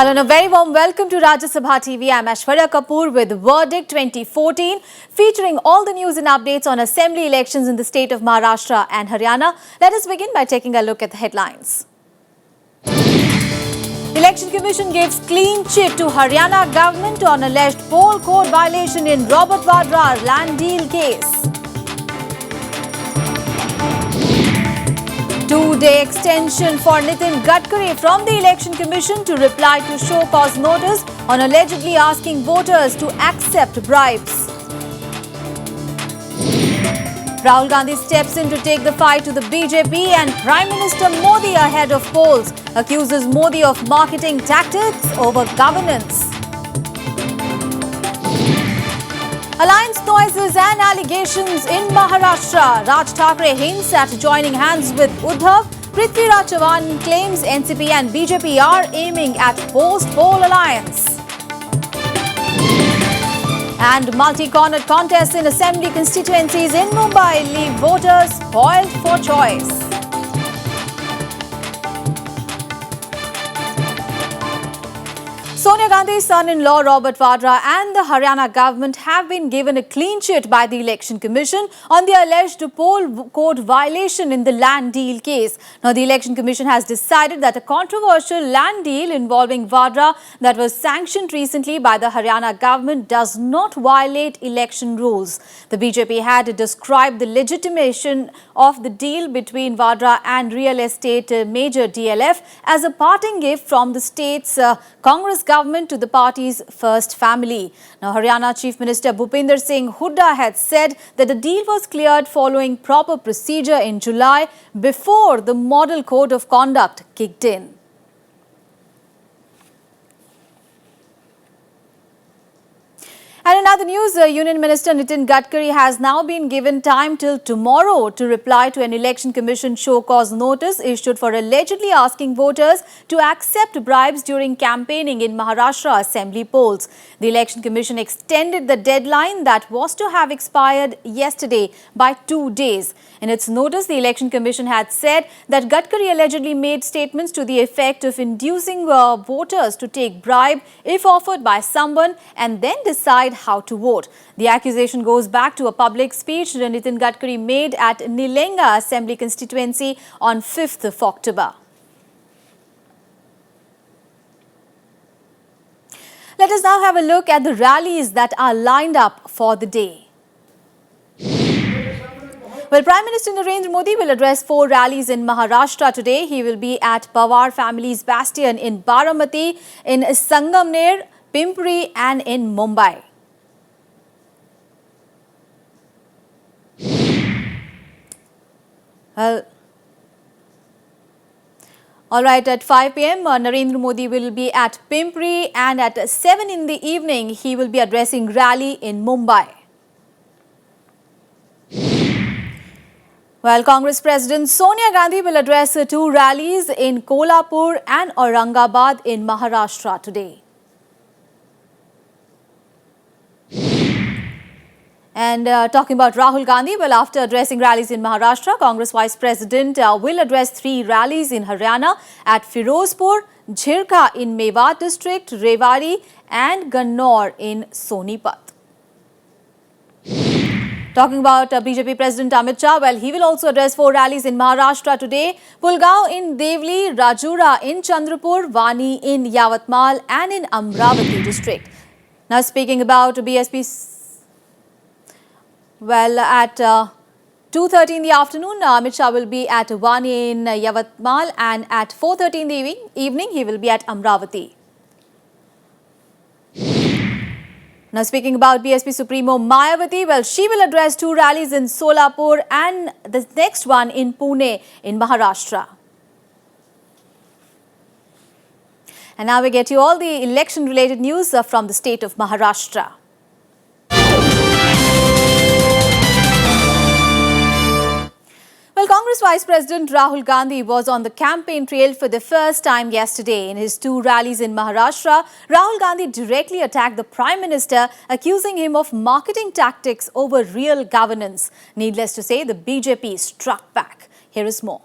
Hello and a very warm welcome to Rajya Sabha TV. I'm Aishwarya Kapoor with Verdict 2014, featuring all the news and updates on assembly elections in the state of Maharashtra and Haryana. Let us begin by taking a look at the headlines. Election Commission gives clean chit to Haryana government on alleged poll code violation in Robert Vadra land deal case. Two-day extension for Nitin Gadkari from the Election Commission to reply to show cause notice on allegedly asking voters to accept bribes. Rahul Gandhi steps in to take the fight to the BJP, and Prime Minister Modi ahead of polls accuses Modi of marketing tactics over governance. Alliance noises and allegations in Maharashtra. Raj Thackeray hints at joining hands with Uddhav. Prithviraj Chavan claims NCP and BJP are aiming at post-poll alliance. And multi-cornered contests in assembly constituencies in Mumbai leave voters spoiled for choice. Sonia Gandhi's son-in-law Robert Vadra and the Haryana government have been given a clean chit by the Election Commission on the alleged poll code violation in the land deal case. Now, the Election Commission has decided that a controversial land deal involving Vadra that was sanctioned recently by the Haryana government does not violate election rules. The BJP had described the legitimation of the deal between Vadra and real estate major DLF as a parting gift from the state's Congress government to the party's first family. Now, Haryana Chief Minister Bhupinder Singh Hooda had said that the deal was cleared following proper procedure in July before the Model Code of Conduct kicked in. And in other news, Union Minister Nitin Gadkari has now been given time till tomorrow to reply to an Election Commission show cause notice issued for allegedly asking voters to accept bribes during campaigning in Maharashtra assembly polls. The Election Commission extended the deadline that was to have expired yesterday by 2 days. In its notice, the Election Commission had said that Gadkari allegedly made statements to the effect of inducing voters to take bribe if offered by someone and then decide how to vote. The accusation goes back to a public speech that Nitin Gadkari made at Nilenga Assembly constituency on 5th of October. Let us now have a look at the rallies that are lined up for the day. Well, Prime Minister Narendra Modi will address 4 rallies in Maharashtra today. He will be at Pawar family's bastion in Baramati, in Sangamner, Pimpri and in Mumbai. Well, all right, at 5 p.m. Narendra Modi will be at Pimpri, and at 7 in the evening he will be addressing rally in Mumbai. Well, Congress President Sonia Gandhi will address 2 rallies in Kolhapur and Aurangabad in Maharashtra today. And talking about Rahul Gandhi, well, after addressing rallies in Maharashtra, Congress Vice President will address 3 rallies in Haryana at Firozpur, Jhirka in Mewat district, Rewari and Gannaur in Sonipat. Talking about BJP President Amit Shah, well, he will also address 4 rallies in Maharashtra today. Pulgaon in Devli, Rajura in Chandrapur, Vani in Yavatmal and in Amravati district. Now, speaking about BSP, well, at 2:30 in the afternoon, Amit Shah will be at Vani in Yavatmal, and at 4:30 in the evening, he will be at Amravati. Now, speaking about BSP Supremo Mayawati, well, she will address 2 rallies in Solapur and the next one in Pune in Maharashtra. And now we get you all the election-related news from the state of Maharashtra. Well, Congress Vice President Rahul Gandhi was on the campaign trail for the first time yesterday. In his 2 rallies in Maharashtra, Rahul Gandhi directly attacked the Prime Minister, accusing him of marketing tactics over real governance. Needless to say, the BJP struck back. Here is more.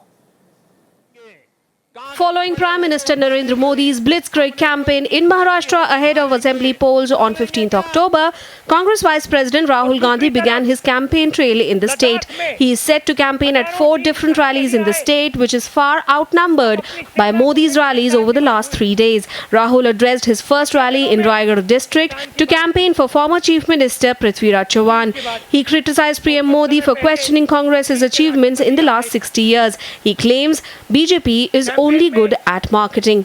Following Prime Minister Narendra Modi's blitzkrieg campaign in Maharashtra ahead of assembly polls on 15th October, Congress Vice President Rahul Gandhi began his campaign trail in the state. He is set to campaign at 4 different rallies in the state, which is far outnumbered by Modi's rallies over the last 3 days. Rahul addressed his first rally in Raigad district to campaign for former Chief Minister Prithviraj Chavan. He criticized PM Modi for questioning Congress's achievements in the last 60 years. He claims BJP is only good at marketing.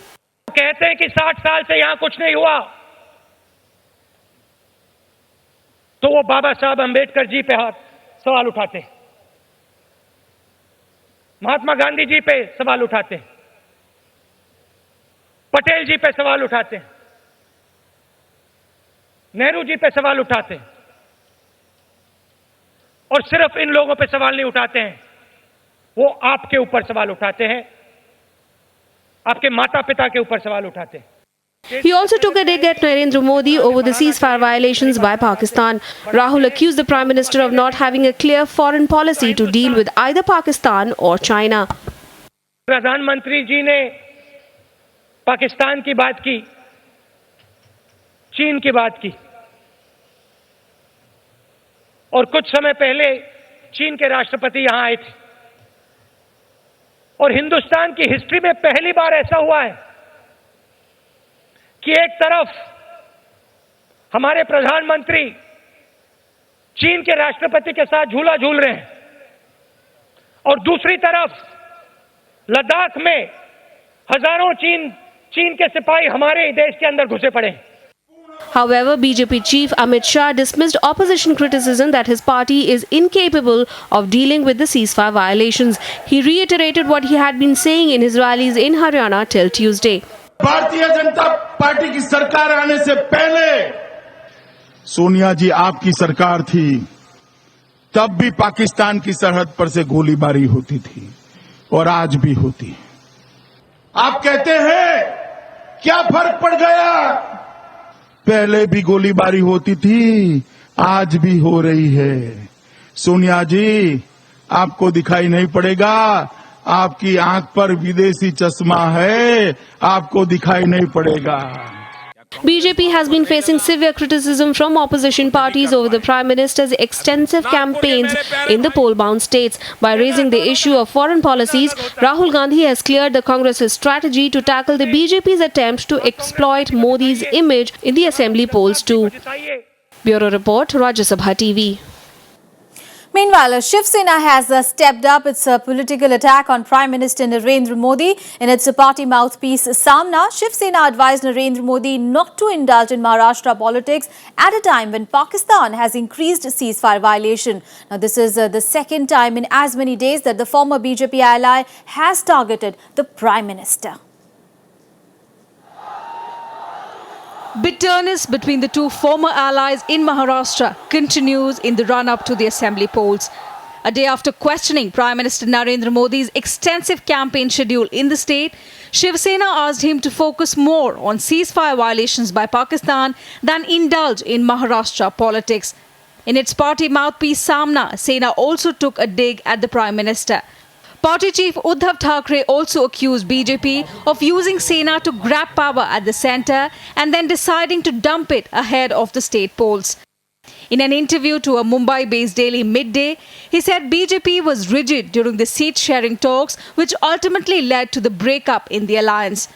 कहते हैं कि 60 साल से यहां कुछ नहीं हुआ, तो वो बाबा साहब अंबेडकर जी पे सवाल उठाते हैं, महात्मा गांधी जी पे सवाल उठाते हैं, पटेल जी पे सवाल उठाते हैं, नेहरू जी पे सवाल उठाते हैं, और सिर्फ इन लोगों पे सवाल नहीं उठाते हैं, वो आपके ऊपर सवाल उठाते हैं, आपके माता पिता के ऊपर सवाल उठाते हैं. He also took a dig at Narendra Modi over the ceasefire violations by Pakistan. Rahul accused the Prime Minister of not having a clear foreign policy to deal with either Pakistan or China. प्रधानमंत्री जी ने पाकिस्तान की बात की, चीन की बात की, और कुछ समय पहले चीन के राष्ट्रपति यहां आए थे, और हिंदुस्तान की हिस्ट्री में पहली बार ऐसा हुआ है कि एक तरफ हमारे प्रधानमंत्री चीन के राष्ट्रपति के साथ झूला झूल रहे हैं, और दूसरी तरफ लद्दाख में हजारों चीन के सिपाही हमारे देश के अंदर घुसे पड़े हैं. However, BJP chief Amit Shah dismissed opposition criticism that his party is incapable of dealing with the ceasefire violations. He reiterated what he had been saying in his rallies in Haryana till Tuesday. Bharatiya Janata party की सरकार आने से पहले सोनिया जी आपकी सरकार थी, तब भी पाकिस्तान की सरहद पर से गोलीबारी होती थी और आज भी होती है. आप कहते हैं क्या फर्क पड़ गया? पहले भी गोलीबारी होती थी, आज भी हो रही है. सोनिया जी, आपको दिखाई नहीं पड़ेगा, आपकी आंख पर विदेशी चश्मा है, आपको दिखाई नहीं पड़ेगा. BJP has been facing severe criticism from opposition parties over the Prime Minister's extensive campaigns in the poll-bound states. By raising the issue of foreign policies, Rahul Gandhi has cleared the Congress's strategy to tackle the BJP's attempt to exploit Modi's image in the assembly polls too. Bureau Report, Rajya Sabha TV. Meanwhile, Shiv Sena has stepped up its political attack on Prime Minister Narendra Modi. In its party mouthpiece Samna, Shiv Sena advised Narendra Modi not to indulge in Maharashtra politics at a time when Pakistan has increased ceasefire violation. Now, this is the second time in as many days that the former BJP ally has targeted the Prime Minister. Bitterness between the two former allies in Maharashtra continues in the run-up to the assembly polls. A day after questioning Prime Minister Narendra Modi's extensive campaign schedule in the state, Shiv Sena asked him to focus more on ceasefire violations by Pakistan than indulge in Maharashtra politics. In its party mouthpiece Samna, Sena also took a dig at the Prime Minister. Party chief Uddhav Thackeray also accused BJP of using Sena to grab power at the centre and then deciding to dump it ahead of the state polls. In an interview to a Mumbai-based daily Midday, he said BJP was rigid during the seat-sharing talks, which ultimately led to the breakup in the alliance.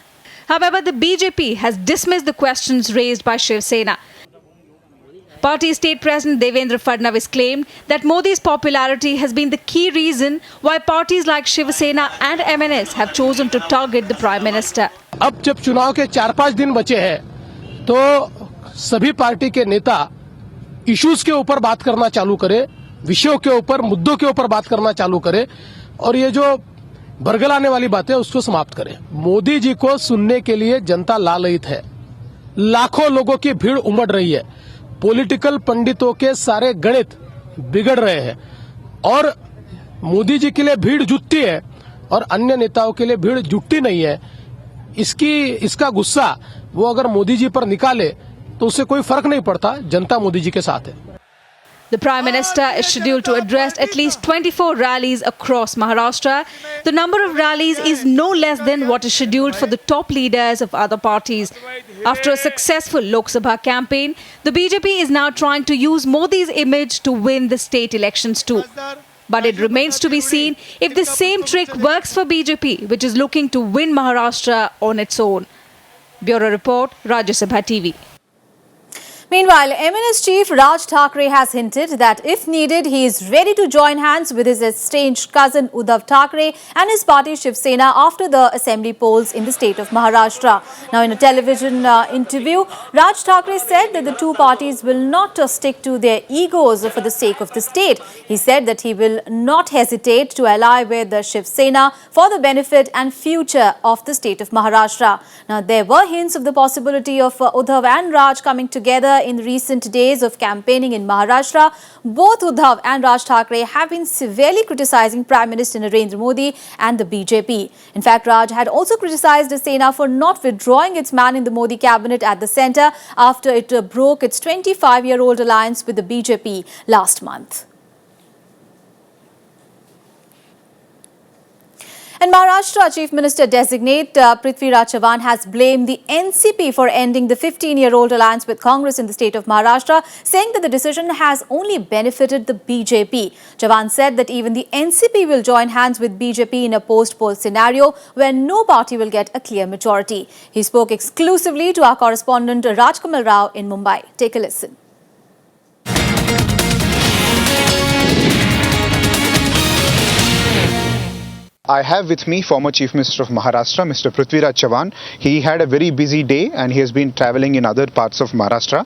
However, the BJP has dismissed the questions raised by Shiv Sena. Party State President Devendra Fadnavis claimed that Modi's popularity has been the key reason why parties like Shiv Sena and MNS have chosen to target the Prime Minister. अब जब चुनाव के 4-5 दिन बचे हैं, तो सभी party के नेता इश्यूज के ऊपर बात करना चालू करें, विषयों के ऊपर, मुद्दों के ऊपर बात करना चालू करें, और ये जो बरगलाने वाली बातें उसको समाप्त करें. मोदी जी को सुनने के लिए जनता लालायित है. लाखों लोगों की भीड़ उमड़ रही है. पॉलिटिकल पंडितों के सारे गणित बिगड़ रहे हैं और मोदी जी के लिए भीड़ जुटती है और अन्य नेताओं के लिए भीड़ जुटती नहीं है. इसका गुस्सा वो अगर मोदी जी पर निकाले तो उससे कोई फर्क नहीं पड़ता. जनता मोदी जी के साथ है. The Prime Minister is scheduled to address at least 24 rallies across Maharashtra. The number of rallies is no less than what is scheduled for the top leaders of other parties. After a successful Lok Sabha campaign, the BJP is now trying to use Modi's image to win the state elections too. But it remains to be seen if the same trick works for BJP, which is looking to win Maharashtra on its own. Bureau Report, Rajya Sabha TV. Meanwhile, MNS chief Raj Thackeray has hinted that if needed, he is ready to join hands with his estranged cousin Uddhav Thackeray and his party Shiv Sena after the assembly polls in the state of Maharashtra. Now, in a television interview, Raj Thackeray said that the two parties will not stick to their egos for the sake of the state. He said that he will not hesitate to ally with the Shiv Sena for the benefit and future of the state of Maharashtra. Now, there were hints of the possibility of Uddhav and Raj coming together in recent days of campaigning in Maharashtra. Both Uddhav and Raj Thackeray have been severely criticizing Prime Minister Narendra Modi and the BJP. In fact, Raj had also criticized Sena for not withdrawing its man in the Modi cabinet at the centre after it broke its 25-year-old alliance with the BJP last month. And Maharashtra Chief Minister designate Prithviraj Chavan has blamed the NCP for ending the 15-year-old alliance with Congress in the state of Maharashtra, saying that the decision has only benefited the BJP. Chavan said that even the NCP will join hands with BJP in a post-poll scenario where no party will get a clear majority. He spoke exclusively to our correspondent Rajkamal Rao in Mumbai. Take a listen. I have with me former Chief Minister of Maharashtra, Mr. Prithviraj Chavan. He had a very busy day and he has been travelling in other parts of Maharashtra.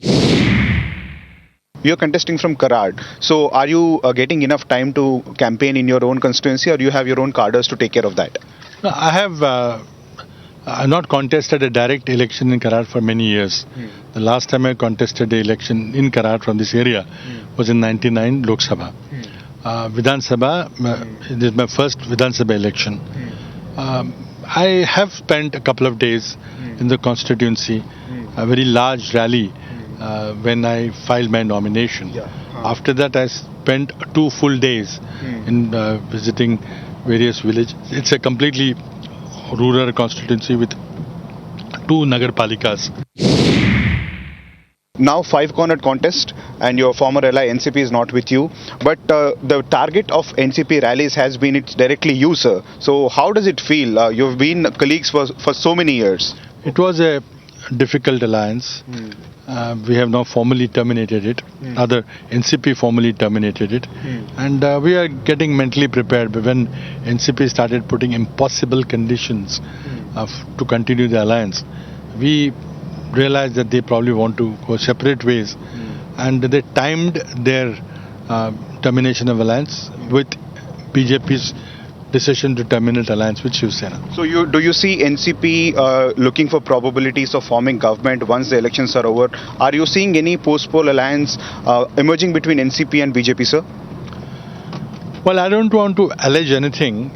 You are contesting from Karad. So are you getting enough time to campaign in your own constituency, or do you have your own cadres to take care of that? No, I have not contested a direct election in Karad for many years. The last time I contested the election in Karad from this area was in 99 Lok Sabha. Vidhan Sabha, this is my first Vidhan Sabha election. I have spent a couple of days in the constituency, a very large rally when I filed my nomination. After that, I spent 2 full days in visiting various villages. It's a completely rural constituency with 2 Nagar Palikas. Now 5-cornered contest and your former ally NCP is not with you, but the target of NCP rallies has been it's directly you, sir. So how does it feel? You've been colleagues for so many years. It was a difficult alliance. We have now formally terminated it. Rather, NCP formally terminated it. And we are getting mentally prepared. But when NCP started putting impossible conditions to continue the alliance, we realized that they probably want to go separate ways, and they timed their termination of alliance with BJP's decision to terminate alliance with Shiv Sena. So do you see NCP looking for probabilities of forming government once the elections are over? Are you seeing any post-poll alliance emerging between NCP and BJP, sir? Well, I don't want to allege anything.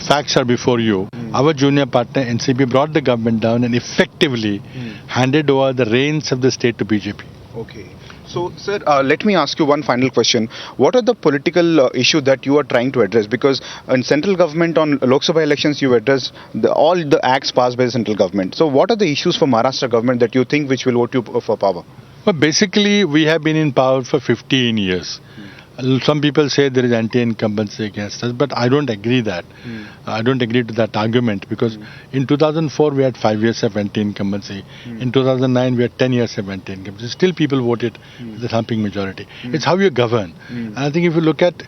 Facts are before you. Our junior partner NCP brought the government down and effectively handed over the reins of the state to BJP. Okay. So, sir, let me ask you one final question. What are the political issues that you are trying to address? Because in central government on Lok Sabha elections, you address all the acts passed by the central government. So, what are the issues for Maharashtra government that you think which will vote you for power? Well, basically, we have been in power for 15 years. Some people say there is anti-incumbency against us, but I don't agree that. I don't agree to that argument, because in 2004 we had 5 years of anti-incumbency. In 2009 we had 10 years of anti-incumbency. Still people voted with a thumping majority. It's how you govern. And I think if you look at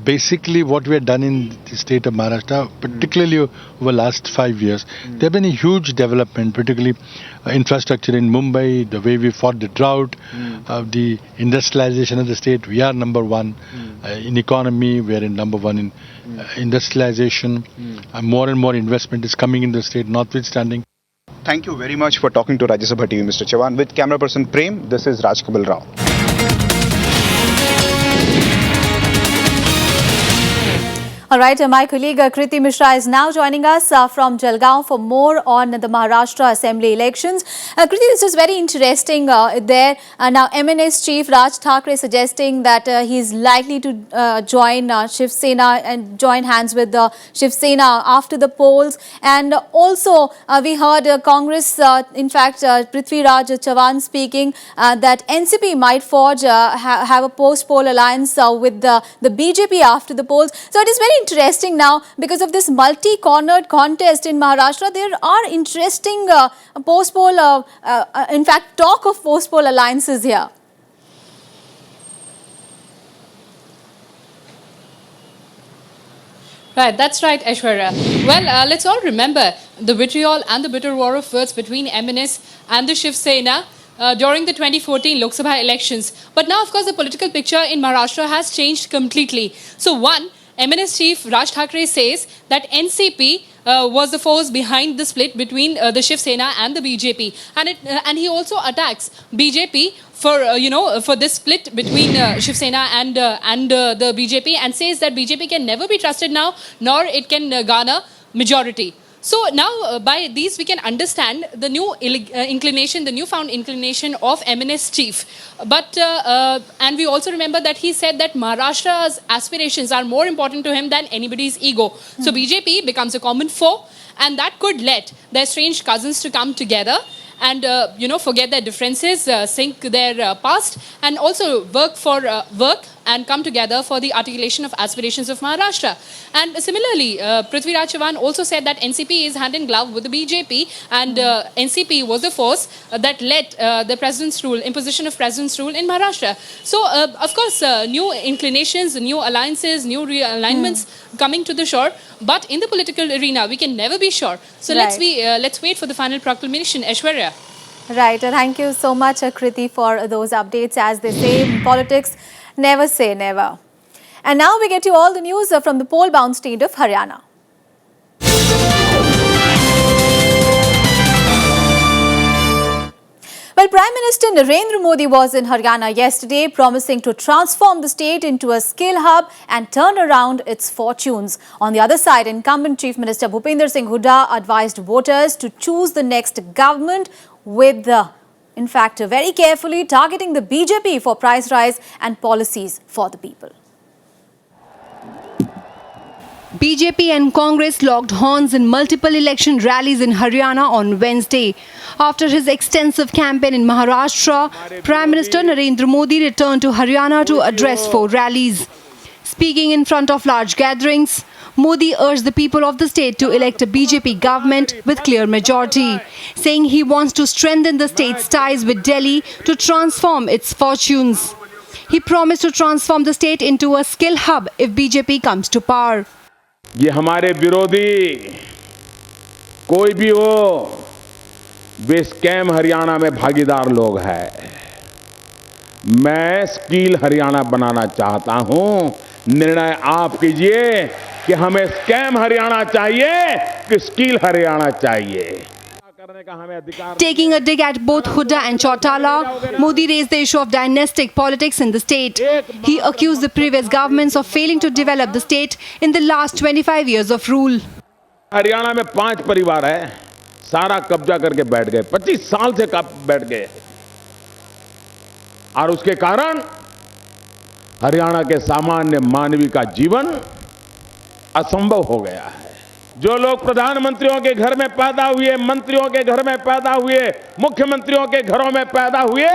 basically what we have done in the state of Maharashtra, particularly over the last 5 years, there have been a huge development, particularly infrastructure in Mumbai, the way we fought the drought, the industrialization of the state. We are number one in economy, we are in number one in industrialization. More and more investment is coming in the state, notwithstanding. Thank you very much for talking to Rajya Sabha TV, Mr. Chavan. With camera person Prem, this is Rajkamal Rao. All right, my colleague Kriti Mishra is now joining us from Jalgaon for more on the Maharashtra Assembly elections. Kriti, this is very interesting there. Now, MNS Chief Raj Thackeray suggesting that he is likely to join Shiv Sena and join hands with Shiv Sena after the polls. And also, we heard Congress, in fact, Prithvi Raj Chavan speaking that NCP might forge, have a post-poll alliance with the BJP after the polls. So it is very interesting now because of this multi-cornered contest in Maharashtra. There are interesting post-poll, in fact, talk of post-poll alliances here. Right, that's right, Aishwarya. Well, let's all remember the vitriol and the bitter war of words between MNS and the Shiv Sena during the 2014 Lok Sabha elections. But now, of course, the political picture in Maharashtra has changed completely. So, one, MNS Chief Raj Thackeray says that NCP was the force behind the split between the Shiv Sena and the BJP, and he also attacks BJP for for this split between Shiv Sena and the BJP, and says that BJP can never be trusted now, nor it can garner majority. So now, by these we can understand the new inclination, the newfound inclination of MNS Chief. But and we also remember that he said that Maharashtra's aspirations are more important to him than anybody's ego. So BJP becomes a common foe, and that could let their estranged cousins to come together and forget their differences, sink their past, and also work and come together for the articulation of aspirations of Maharashtra. And similarly, Prithvi Raj Chavan also said that NCP is hand in glove with the BJP, and NCP was the force that led the president's rule, imposition of president's rule in Maharashtra. So, of course, new inclinations, new alliances, new realignments coming to the shore. But in the political arena, we can never be sure. So let's wait for the final proclamation, Aishwarya. Right. Thank you so much, Kriti, for those updates. As they say in politics, never say never. And now we get to all the news from the poll-bound state of Haryana. Well, Prime Minister Narendra Modi was in Haryana yesterday, promising to transform the state into a skill hub and turn around its fortunes. On the other side, incumbent Chief Minister Bhupinder Singh Hooda advised voters to choose the next government with, in fact, very carefully targeting the BJP for price rise and policies for the people. BJP and Congress locked horns in multiple election rallies in Haryana on Wednesday. After his extensive campaign in Maharashtra, Prime Minister Narendra Modi returned to Haryana to address 4 rallies. Speaking in front of large gatherings, Modi urged the people of the state to elect a BJP government with clear majority, saying he wants to strengthen the state's ties with Delhi to transform its fortunes. He promised to transform the state into a skill hub if BJP comes to power. ये हमारे विरोधी कोई भी हो, वे scam Haryana में भागीदार लोग हैं। मैं स्किल हरियाणा बनाना चाहता हूं। निर्णय आप कीजिए कि हमें स्कैम हरियाणा चाहिए कि स्किल हरियाणा चाहिए। Taking a dig at both Hooda and Chautala, Modi raised the issue of dynastic politics in the state. He accused the previous governments of failing to develop the state in the last 25 years of rule. Haryana में 5 परिवार है, सारा कब्जा करके बैठ गए, 25 साल से बैठ गए, और उसके कारण हरियाणा के सामान्य मानवी का जीवन असंभव हो गया है। जो लोग प्रधानमंत्रियों के घर में पैदा हुए, मंत्रियों के घर में पैदा हुए, मुख्यमंत्रियों के घरों में पैदा हुए,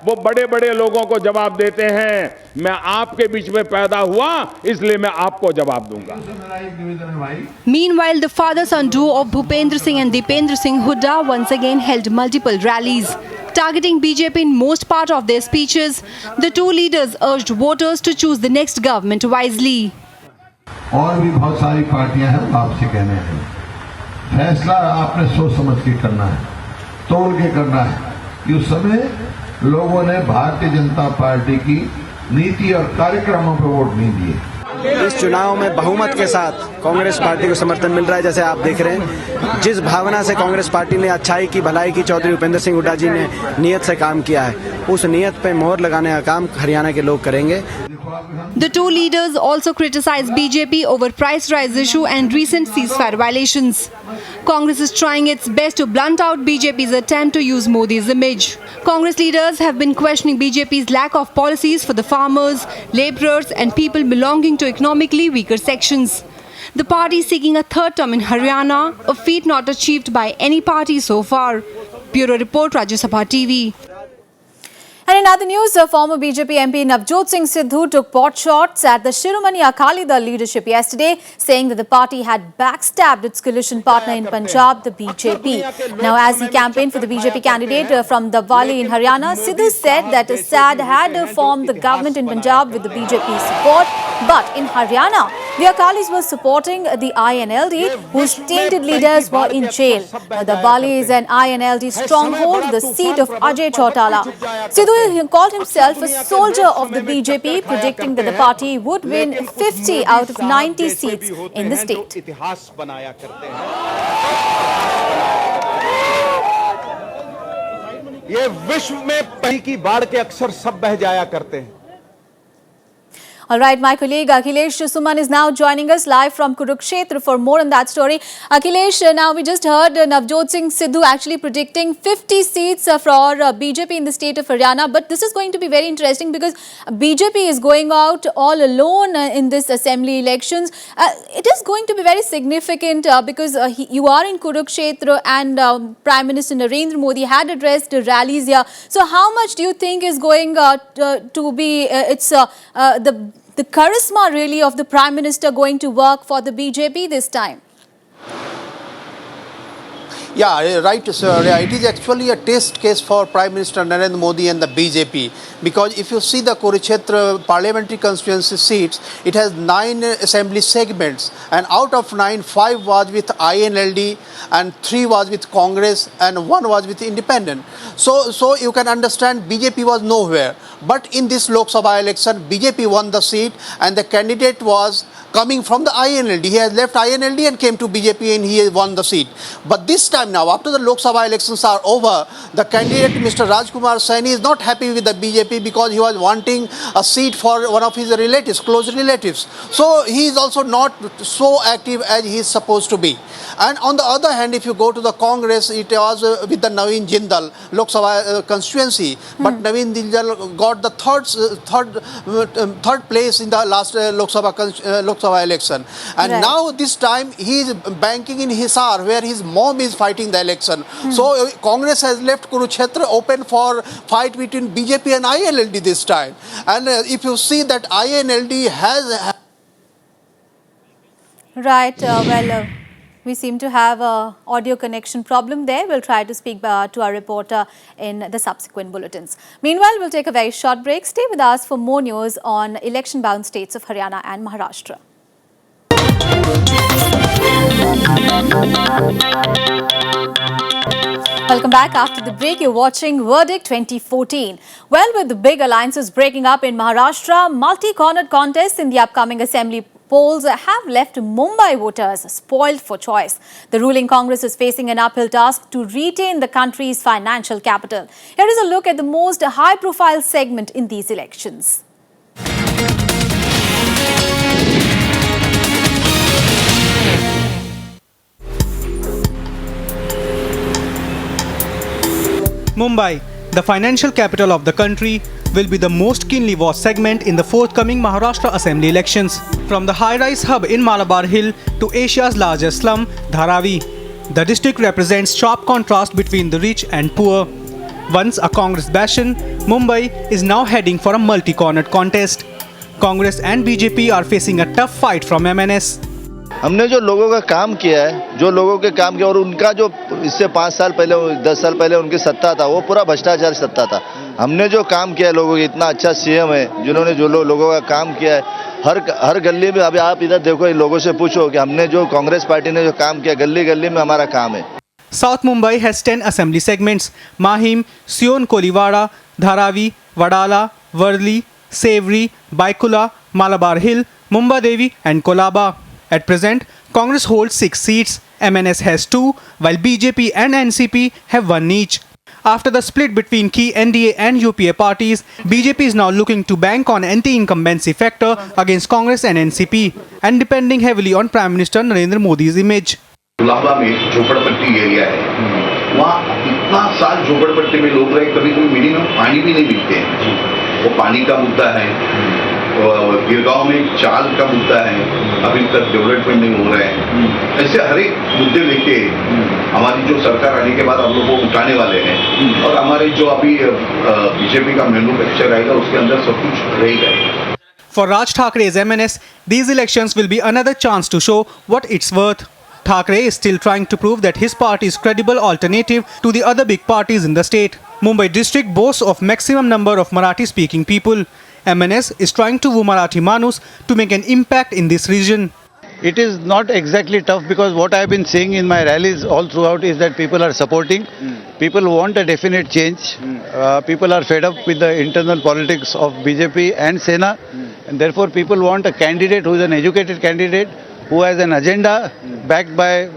वो बड़े बड़े लोगों को जवाब देते हैं। मैं आपके बीच में पैदा हुआ, इसलिए मैं आपको जवाब दूंगा। Meanwhile, the father-son duo of Bhupendra Singh and Dipendra Singh Hooda once again held multiple rallies. Targeting BJP in most part of their speeches, the two leaders urged voters to choose the next government wisely. और भी बहुत सारी पार्टियां हैं, आपसे कहने हैं, फैसला आपने सोच समझ के करना है, तोड़ के करना है। उस समय लोगों ने भारतीय जनता पार्टी की नीति और कार्यक्रमों पर वोट नहीं दिए। इस चुनाव में बहुमत के साथ कांग्रेस पार्टी को समर्थन मिल रहा है। जैसे आप देख रहे हैं, जिस भावना से कांग्रेस पार्टी ने अच्छाई की, भलाई की, चौधरी भूपेंद्र सिंह हुड्डा जी ने नियत से काम किया है, उस नियत पे मोहर लगाने का काम हरियाणा के लोग करेंगे। The two leaders also criticized BJP over price rise issue and recent ceasefire violations. Congress is trying its best to blunt out BJP's attempt to use Modi's image. Congress leaders have been questioning BJP's lack of policies for the farmers, laborers and people belonging to economically weaker sections. The party is seeking a third term in Haryana, a feat not achieved by any party so far. Bureau Report, Rajya Sabha TV. And in other news, former BJP MP Navjot Singh Sidhu took pot shots at the Shiromani Akali Dal leadership yesterday, saying that the party had backstabbed its coalition partner in Punjab, the BJP. Now, as he campaigned for the BJP candidate from Dabwali in Haryana, Sidhu said that SAD had formed the government in Punjab with the BJP support, but in Haryana, the Akalis were supporting the INLD, whose tainted leaders were in jail. Now, Dabwali is an INLD stronghold, the seat of Ajay Chautala. Sidhu called himself a soldier of the BJP, predicting that the party would win 50 out of 90 seats in the state. ये विश्व में पही की बाढ़ के अक्सर सब बह जाया करते हैं। All right, my colleague Akhilesh Suman is now joining us live from Kurukshetra for more on that story. Akhilesh, now we just heard Navjot Singh Sidhu actually predicting 50 seats for BJP in the state of Haryana. But this is going to be very interesting because BJP is going out all alone in this assembly elections. It is going to be very significant because you are in Kurukshetra and Prime Minister Narendra Modi had addressed rallies here. So how much do you think is going to be the charisma really of the Prime Minister going to work for the BJP this time? Yeah, right, sir. Yeah, it is actually a test case for Prime Minister Narendra Modi and the BJP, because if you see the Kurukshetra parliamentary constituency seats, it has 9 assembly segments, and out of 9, 5 was with INLD and 3 was with Congress and 1 was with Independent. So you can understand BJP was nowhere. But in this Lok Sabha election, BJP won the seat and the candidate was coming from the INLD. He has left INLD and came to BJP and he won the seat. But this time now, after the Lok Sabha elections are over, the candidate Mr. Rajkumar Saini is not happy with the BJP because he was wanting a seat for one of his relatives, close relatives. So he is also not so active as he is supposed to be. And on the other hand, if you go to the Congress, it was with the Naveen Jindal Lok Sabha constituency. But Naveen Jindal got the third place in the last Lok Sabha election. And now this time he is banking in Hisar, where his mom is fighting the election. So Congress has left Kurukshetra open for fight between BJP and INLD this time. And if you see that INLD has... Right, we seem to have an audio connection problem there. We'll try to speak to our reporter in the subsequent bulletins. Meanwhile, we'll take a very short break. Stay with us for more news on election-bound states of Haryana and Maharashtra. Welcome back. After the break, you're watching Verdict 2014. Well, with the big alliances breaking up in Maharashtra, multi-cornered contests in the upcoming assembly polls have left Mumbai voters spoiled for choice. The ruling Congress is facing an uphill task to retain the country's financial capital. Here is a look at the most high-profile segment in these elections. Mumbai, the financial capital of the country, will be the most keenly watched segment in the forthcoming Maharashtra Assembly elections. From the high-rise hub in Malabar Hill to Asia's largest slum, Dharavi, the district represents sharp contrast between the rich and poor. Once a Congress bastion, Mumbai is now heading for a multi-cornered contest. Congress and BJP are facing a tough fight from MNS. हमने जो लोगों का काम किया है, जो लोगों के काम किया और उनका जो इससे 5 साल पहले 10 साल पहले उनकी सत्ता था, वो पूरा भ्रष्टाचार सत्ता था। हमने जो काम किया है लोगों के, इतना अच्छा सीएम है जिन्होंने जो लोगों का काम किया है, हर गली में, अभी आप इधर देखो, इन लोगों से पूछो कि हमने जो कांग्रेस पार्टी ने जो काम किया, गली गली में हमारा काम है। South Mumbai has 10 assembly segments: Mahim, Sion Koliwada, Dharavi, Wadala, Worli, Sevri, Baikula, Malabar Hill, Mumba Devi and Kolaba. At present, Congress holds 6 seats, MNS has 2, while BJP and NCP have 1 each. After the split between key NDA and UPA parties, BJP is now looking to bank on anti-incumbency factor against Congress and NCP and depending heavily on Prime Minister Narendra Modi's image. Colaba में झोपड़पट्टी area है, वहाँ इतना साल झोपड़पट्टी में लोग रहे, कभी कभी मिनिमम पानी भी नहीं मिलते हैं। वो पानी का मुद्दा है। गिरगांव में चाल का मुद्दा है, अभी तक डेवलपमेंट नहीं हो रहा है। ऐसे हर एक मुद्दे लेके हमारी जो सरकार आने के बाद हम लोग को उठाने वाले हैं और हमारे जो अभी बीजेपी का मैन्युफैक्चर आएगा उसके अंदर सब कुछ रहेगा। For Raj Thakre's MNS, these elections will be another chance to show what it's worth. Thakre is still trying to prove that his party is a credible alternative to the other big parties in the state. Mumbai district boasts of maximum number of Marathi-speaking people. MNS is trying to woo Marathi Manus to make an impact in this region. It is not exactly tough because what I have been saying in my rallies all throughout is that people are supporting. People want a definite change. People are fed up with the internal politics of BJP and Sena. And therefore people want a candidate who is an educated candidate, who has an agenda backed by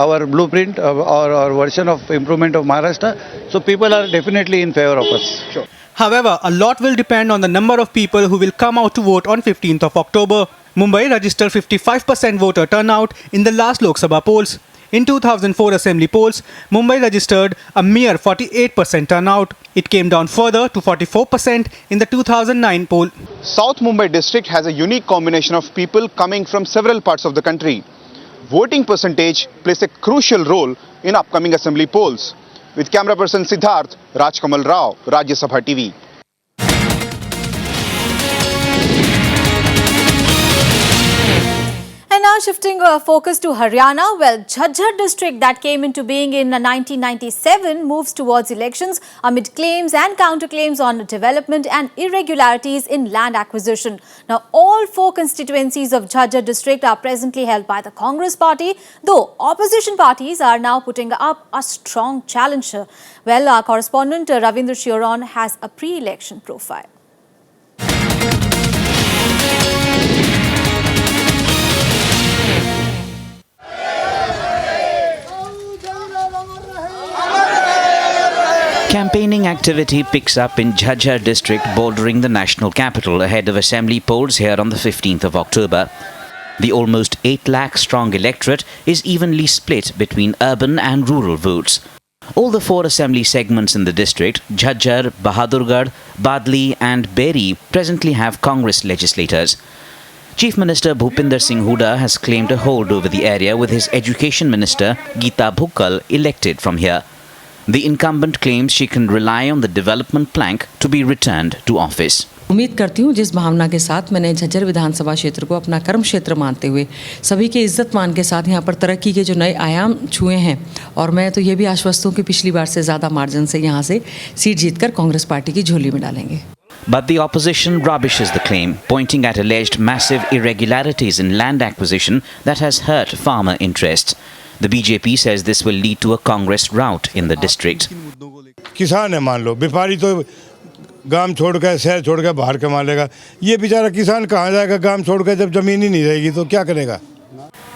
our blueprint or version of improvement of Maharashtra. So people are definitely in favor of us. Sure. However, a lot will depend on the number of people who will come out to vote on 15th of October. Mumbai registered 55% voter turnout in the last Lok Sabha polls. In 2004 assembly polls, Mumbai registered a mere 48% turnout. It came down further to 44% in the 2009 poll. South Mumbai district has a unique combination of people coming from several parts of the country. Voting percentage plays a crucial role in upcoming assembly polls. With camera person Siddharth, Rajkamal Rao, Rajya Sabha TV. And now shifting our focus to Haryana, well, Jhajjar district that came into being in 1997 moves towards elections amid claims and counterclaims on development and irregularities in land acquisition. Now, all 4 constituencies of Jhajjar district are presently held by the Congress party, though opposition parties are now putting up a strong challenger. Well, our correspondent Ravindra Shioron has a pre-election profile. Campaigning activity picks up in Jhajjar district bordering the national capital ahead of assembly polls here on the 15th of October. The almost 8 lakh strong electorate is evenly split between urban and rural votes. All the 4 assembly segments in the district, Jhajjar, Bahadurgarh, Badli and Beri, presently have Congress legislators. Chief Minister Bhupinder Singh Hooda has claimed a hold over the area with his Education Minister Geeta Bhukkal elected from here. The incumbent claims she can rely on the development plank to be returned to office. उम्मीद करती हूँ जिस भावना के साथ मैंने झज्जर विधानसभा क्षेत्र को अपना कर्म क्षेत्र मानते हुए सभी के इज्जत मान के साथ यहाँ पर तरक्की के जो नए आयाम छुए हैं और मैं तो ये भी आश्वस्त हूँ कि पिछली बार से ज़्यादा मार्जिन से यहाँ से सीट जीतकर कांग्रेस पार्टी की झोली में डालेंगे. But the opposition rubbishes the claim, pointing at alleged massive irregularities in land acquisition that has hurt farmer interests. The BJP says this will lead to a Congress rout in the district. किसान है मान लो, व्यापारी तो गांव छोड़कर शहर छोड़कर बाहर कमा लेगा. ये बेचारा किसान कहाँ जाएगा गांव छोड़कर जब जमीन ही नहीं रहेगी तो क्या करेगा?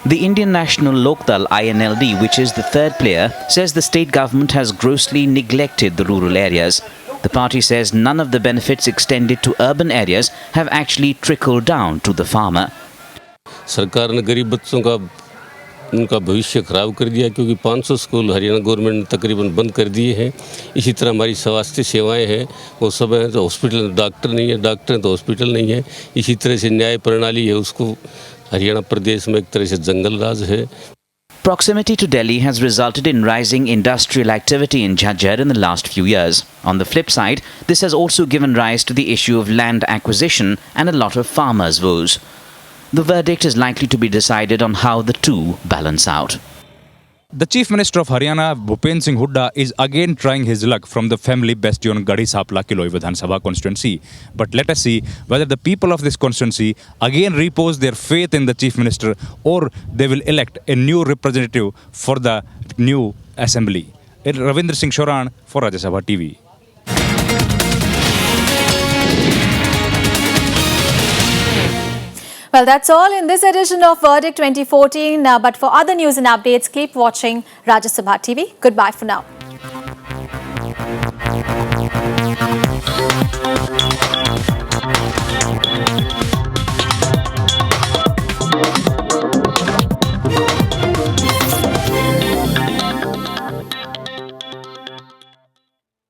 The Indian National Lokdal INLD, which is the third player, says the state government has grossly neglected the rural areas. The party says none of the benefits extended to urban areas have actually trickled down to the farmer. सरकार ने गरीब बच्चों का उनका भविष्य खराब कर दिया क्योंकि 500 स्कूल हरियाणा गवर्नमेंट ने तकरीबन बंद कर दिए हैं. इसी तरह हमारी स्वास्थ्य सेवाएं हैं वो सब हैं तो हॉस्पिटल डॉक्टर नहीं है, डॉक्टर हैं तो हॉस्पिटल नहीं है. इसी तरह से न्याय प्रणाली है उसको हरियाणा प्रदेश में एक तरह से जंगल राज है. Proximity to Delhi has resulted in rising industrial activity in Jhajjar in the last few years. On the flip side, this has also given rise to the issue of land acquisition and a lot of farmers' woes. The verdict is likely to be decided on how the two balance out. The Chief Minister of Haryana, Bhupinder Singh Hooda, is again trying his luck from the family bastion Garhi Sapla Kiloi Vidhan Sabha constituency. But let us see whether the people of this constituency again repose their faith in the Chief Minister or they will elect a new representative for the new assembly. Ravindra Singh Shoran for Rajya Sabha TV. Well, that's all in this edition of Verdict 2014. But for other news and updates, keep watching Rajya Sabha TV. Goodbye for now.